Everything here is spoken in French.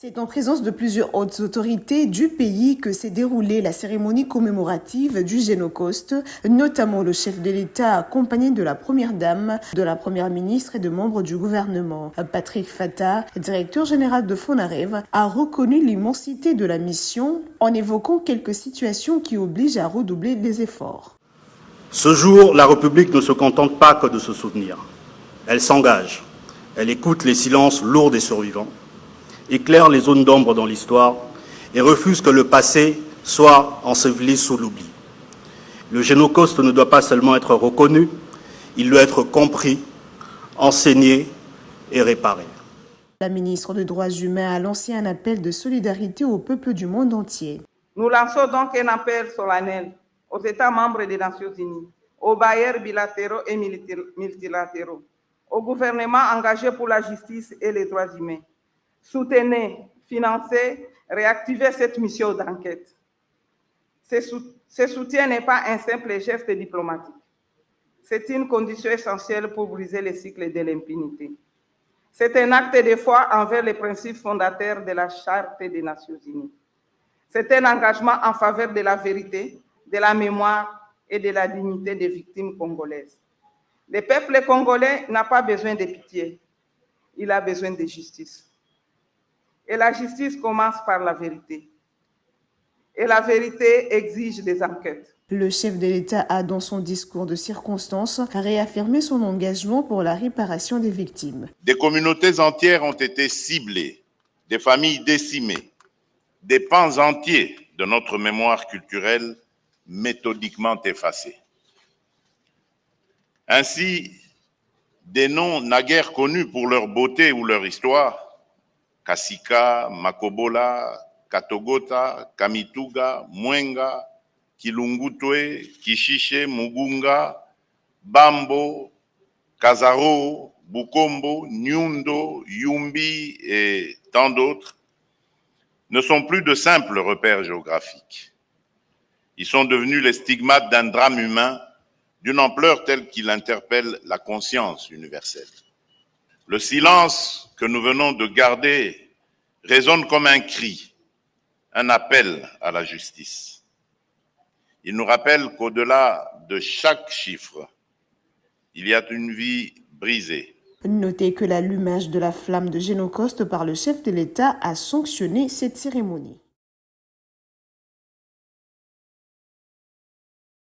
C'est en présence de plusieurs hautes autorités du pays que s'est déroulée la cérémonie commémorative du Génocauste, notamment le chef de l'État accompagné de la Première Dame, de la Première ministre et de membres du gouvernement. Patrick Fata, directeur général de FONAREV, a reconnu l'immensité de la mission en évoquant quelques situations qui obligent à redoubler les efforts. Ce jour, la République ne se contente pas que de se soutenir. Elle s'engage. Elle écoute les silences lourds des survivants, éclaire les zones d'ombre dans l'histoire et refuse que le passé soit enseveli sous l'oubli. Le Génocauste ne doit pas seulement être reconnu, il doit être compris, enseigné et réparé. La ministre des Droits humains a lancé un appel de solidarité au peuple du monde entier. Nous lançons donc un appel solennel aux États membres des Nations Unies, aux bailleurs bilatéraux et multilatéraux, aux gouvernements engagés pour la justice et les droits humains. Soutenez, financez, réactivez cette mission d'enquête. Ce soutien n'est pas un simple geste diplomatique. C'est une condition essentielle pour briser le cycle de l'impunité. C'est un acte de foi envers les principes fondateurs de la Charte des Nations Unies. C'est un engagement en faveur de la vérité, de la mémoire et de la dignité des victimes congolaises. Le peuple congolais n'a pas besoin de pitié, il a besoin de justice. Et la justice commence par la vérité. Et la vérité exige des enquêtes. Le chef de l'État a, dans son discours de circonstance, réaffirmé son engagement pour la réparation des victimes. Des communautés entières ont été ciblées, des familles décimées, des pans entiers de notre mémoire culturelle méthodiquement effacés. Ainsi, des noms naguère connus pour leur beauté ou leur histoire, Kasika, Makobola, Katogota, Kamituga, Mwenga, Kilungutwe, Kishiche, Mugunga, Bambo, Kazaro, Bukombo, Nyundo, Yumbi et tant d'autres, ne sont plus de simples repères géographiques. Ils sont devenus les stigmates d'un drame humain d'une ampleur telle qu'il interpelle la conscience universelle. Le silence que nous venons de garder résonne comme un cri, un appel à la justice. Il nous rappelle qu'au-delà de chaque chiffre, il y a une vie brisée. Notez que l'allumage de la flamme de Génocauste par le chef de l'État a sanctionné cette cérémonie.